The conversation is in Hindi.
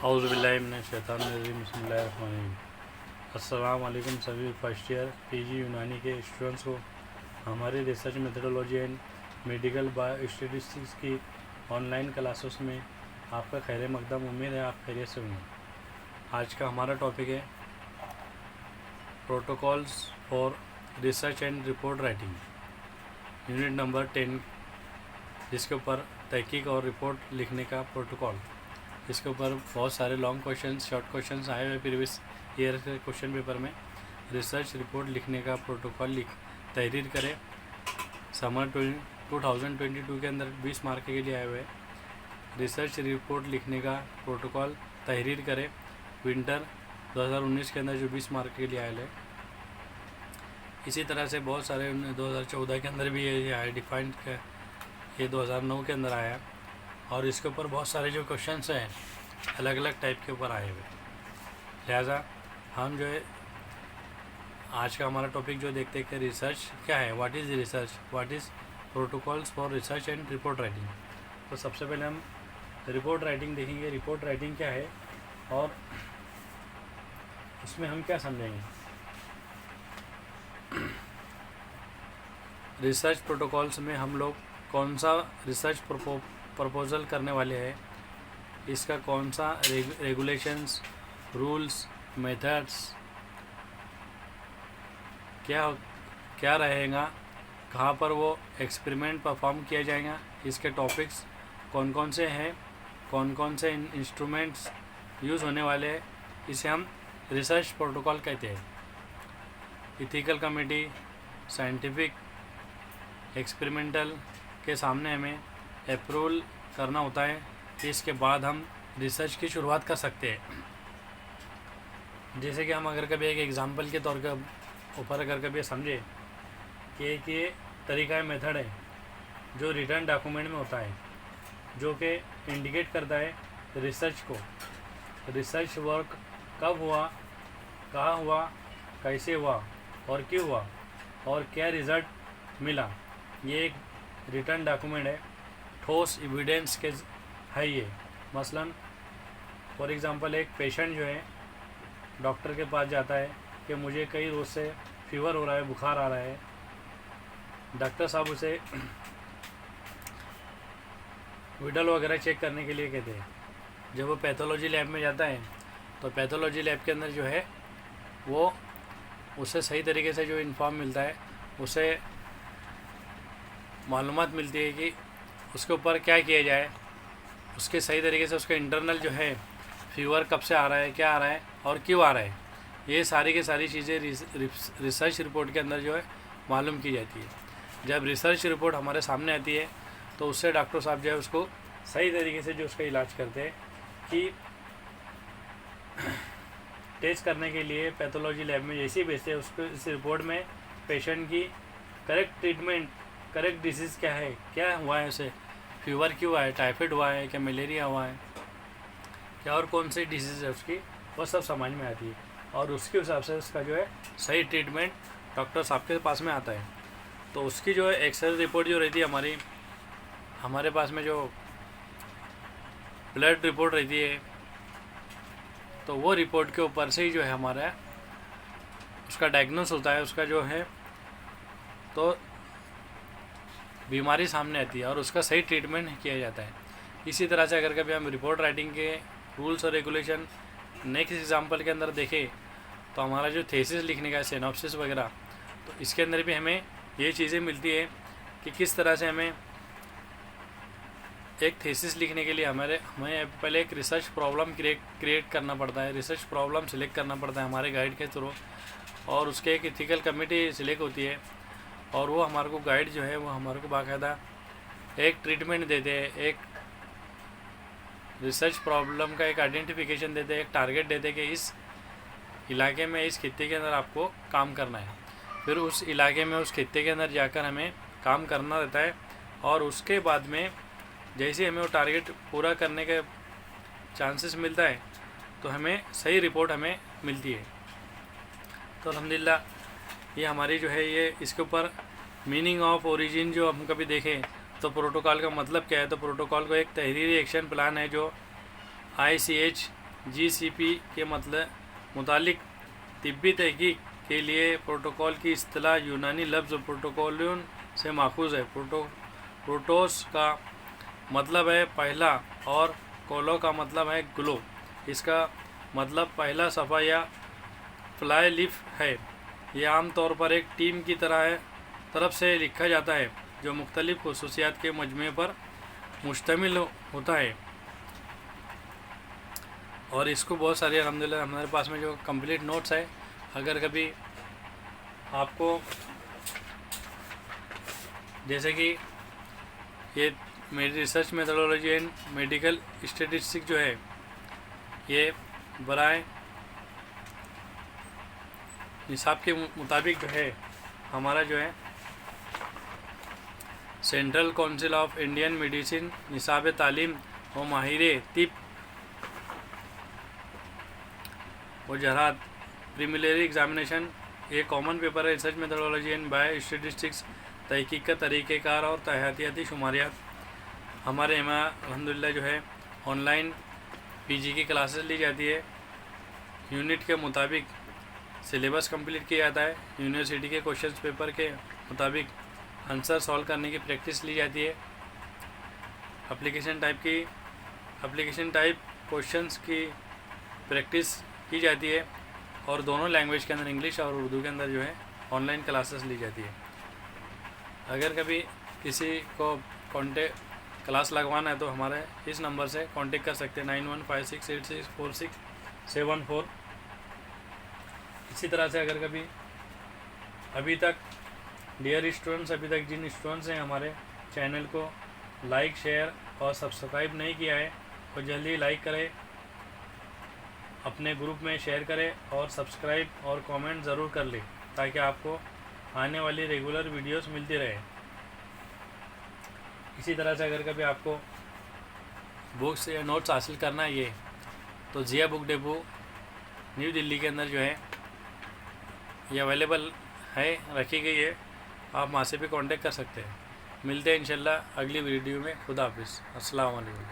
औज़ुबिल्लाहिमिनश्शैतानिर्रजीम बिस्मिल्लाहिर्रहमानिर्रहीम। अस्सलाम वालेकुम सभी फर्स्ट ईयर पीजी यूनानी के स्टूडेंट्स को हमारे research methodology and medical bio statistics की ऑनलाइन क्लासेस में आपका खैर मकदम। उम्मीद है आप खैरियत से होंगे। आज का हमारा टॉपिक है protocols for research and report writing, unit number 10, जिसके ऊपर तहकीक और रिपोर्ट लिखने का प्रोटोकॉल। इसके ऊपर बहुत सारे लॉन्ग क्वेश्चंस, शॉर्ट क्वेश्चंस आए हुए प्रीवियस ईयर के क्वेश्चन पेपर में। रिसर्च रिपोर्ट लिखने का प्रोटोकॉल तहरीर करें। समर 2022 के अंदर 20 मार्क के लिए आए हुए। रिसर्च रिपोर्ट लिखने का प्रोटोकॉल तहरीर करें। विंटर 2019 के अंदर जो 20 मार्क के लिए आए हैं। इसी तरह से बहुत सारे 2014 के अंदर भी ये आए डिफाइंड का, ये 2009 के अंदर आया। और इसके ऊपर बहुत सारे जो क्वेश्चंस हैं अलग अलग टाइप के ऊपर आए हुए। लिहाजा हम जो है आज का हमारा टॉपिक जो देखते हैं कि रिसर्च क्या है, what is research, what is protocols for research and report writing. तो सबसे पहले हम रिपोर्ट राइटिंग देखेंगे। रिपोर्ट राइटिंग क्या है और उसमें हम क्या समझेंगे। रिसर्च प्रोटोकॉल्स में हम लोग कौन सा रिसर्च प्रपोजल करने वाले हैं, इसका कौन सा रेगुलेशंस, रूल्स, मेथड्स क्या रहेगा, कहाँ पर वो एक्सपेरिमेंट परफॉर्म किया जाएगा, इसके टॉपिक्स कौन कौन से हैं, कौन कौन से इंस्ट्रूमेंट्स यूज़ होने वाले हैं, इसे हम रिसर्च प्रोटोकॉल कहते हैं। इथिकल कमेटी, साइंटिफिक, एक्सपेरिमेंटल के सामने हमें अप्रूवल करना होता है। इसके बाद हम रिसर्च की शुरुआत कर सकते हैं। जैसे कि हम अगर कभी एक एग्जांपल के तौर के ऊपर अगर कभी समझे कि एक ये तरीका मेथड है जो रिटर्न डॉक्यूमेंट में होता है, जो कि इंडिकेट करता है रिसर्च को, रिसर्च वर्क कब हुआ, कहाँ हुआ, कैसे हुआ और क्यों हुआ और क्या रिज़ल्ट मिला। ये एक रिटर्न डॉक्यूमेंट है, ठोस एविडेंस के है ये। मसलन फॉर एग्ज़ाम्पल एक पेशेंट जो है डॉक्टर के पास जाता है कि मुझे कई रोज़ से फीवर हो रहा है, बुखार आ रहा है। डॉक्टर साहब उसे विडल वगैरह चेक करने के लिए कहते हैं। जब वो पैथोलॉजी लैब में जाता है तो पैथोलॉजी लैब के अंदर जो है वो उसे सही तरीके से जो इन्फॉर्म मिलता है, उसे मालूमात मिलती है कि उसके ऊपर क्या किया जाए, उसके सही तरीके से उसका इंटरनल जो है फीवर कब से आ रहा है, क्या आ रहा है और क्यों आ रहा है, ये सारी की सारी चीज़ें रिसर्च रिपोर्ट के अंदर जो है मालूम की जाती है। जब रिसर्च रिपोर्ट हमारे सामने आती है तो उससे डॉक्टर साहब जो है उसको सही तरीके से जो उसका इलाज करते हैं कि टेस्ट करने के लिए पैथोलॉजी लैब में जैसे ही भेजते हैं उसको इस रिपोर्ट में पेशेंट की करेक्ट ट्रीटमेंट, करेक्ट डिसीज़ क्या है, क्या हुआ है, उसे फीवर क्यों हुआ है, टाइफाइड हुआ है, क्या मलेरिया हुआ है, क्या और कौन सी डिसीज़ है उसकी, वो सब समझ में आती है और उसके हिसाब से उसका जो है सही ट्रीटमेंट डॉक्टर साहब के पास में आता है। तो उसकी जो है एक्सरे रिपोर्ट जो रहती है हमारे पास में, जो ब्लड रिपोर्ट रहती है, तो वो रिपोर्ट के ऊपर से ही जो है हमारा उसका डायग्नोस होता है, उसका जो है तो बीमारी सामने आती है और उसका सही ट्रीटमेंट किया जाता है। इसी तरह से अगर कभी हम रिपोर्ट राइटिंग के रूल्स और रेगुलेशन नेक्स्ट एग्जांपल के अंदर देखें तो हमारा जो थीसिस लिखने का सिनॉप्सिस वगैरह, तो इसके अंदर भी हमें ये चीज़ें मिलती है कि किस तरह से हमें एक थीसिस लिखने के लिए हमें पहले एक रिसर्च प्रॉब्लम क्रिएट करना पड़ता है, रिसर्च प्रॉब्लम सिलेक्ट करना पड़ता है हमारे गाइड के थ्रू, और उसके एक इथिकल कमेटी सिलेक्ट होती है और वो हमारे को गाइड जो है वो हमारे को बाकायदा एक ट्रीटमेंट देते हैं, एक रिसर्च प्रॉब्लम का एक आइडेंटिफिकेशन देते हैं, एक टारगेट देते हैं कि इस इलाके में, इस खित्ते के अंदर आपको काम करना है। फिर उस इलाके में, उस खित्ते के अंदर जाकर हमें काम करना रहता है और उसके बाद में जैसे हमें वो टारगेट पूरा करने के चांसेस मिलता है तो हमें सही रिपोर्ट हमें मिलती है। तो अल्हम्दुलिल्लाह ये हमारी जो है ये इसके ऊपर मीनिंग ऑफ ओरिजिन जो हम कभी देखें तो प्रोटोकॉल का मतलब क्या है। तो प्रोटोकॉल को एक तहरीरी एक्शन प्लान है जो ICH GCP के मुतालिक तिब्बी तहकीक के लिए प्रोटोकॉल की इस्तिलाह यूनानी लफ्ज़ प्रोटोकॉलियन से माखूज़ है। प्रोटोस का मतलब है पहला और कोलो का मतलब है ग्लो। इसका मतलब पहला सफ़ा या फ्लाई लीफ है। यह आमतौर पर एक टीम की तरफ से लिखा जाता है जो मुख्तलिफ खुसूसियात के मजमे पर मुश्तमिल होता है। और इसको बहुत सारी अल्हम्दुलिल्लाह हमारे पास में जो कंप्लीट नोट्स है, अगर कभी आपको जैसे कि ये मेरी research methodology and medical statistics जो है, ये बराए निसाब के मुताबिक जो है हमारा जो है central council of Indian medicine निसाब तालीम व माहिर तिब व जरात प्रीलिमिनरी एग्जामिनेशन एक कॉमन पेपर है। Research methodology and biostatistics तहकीक का तरीक़ेकार और तहतियाती शुमारियात। हमारे यहाँ अल्हम्दुलिल्लाह जो है ऑनलाइन PG की क्लासेस ली जाती है। यूनिट के मुताबिक सिलेबस कंप्लीट किया जाता है। यूनिवर्सिटी के क्वेश्चन पेपर के मुताबिक आंसर सॉल्व करने की प्रैक्टिस ली जाती है। एप्लीकेशन टाइप क्वेश्चंस की प्रैक्टिस की जाती है और दोनों लैंग्वेज के अंदर, इंग्लिश और उर्दू के अंदर जो है ऑनलाइन क्लासेस ली जाती है। अगर कभी किसी को क्लास लगवाना है तो हमारे इस नंबर से कांटेक्ट कर सकते हैं 9156864674। इसी तरह से अगर कभी अभी तक डियर स्टूडेंट्स, अभी तक जिन स्टूडेंट्स हैं हमारे चैनल को लाइक, शेयर और सब्सक्राइब नहीं किया है तो जल्दी लाइक करें, अपने ग्रुप में शेयर करें और सब्सक्राइब और कमेंट ज़रूर कर लें ताकि आपको आने वाली रेगुलर वीडियोस मिलती रहे। इसी तरह से अगर कभी आपको बुक्स या नोट्स हासिल करना है ये तो जिया बुक डेपो न्यू दिल्ली के अंदर जो है ये अवेलेबल है, रखी गई है। आप वहाँ से भी कांटेक्ट कर सकते हैं। मिलते हैं इंशाल्लाह अगली वीडियो में। खुदा हाफिज़। अस्सलाम वालेकुम।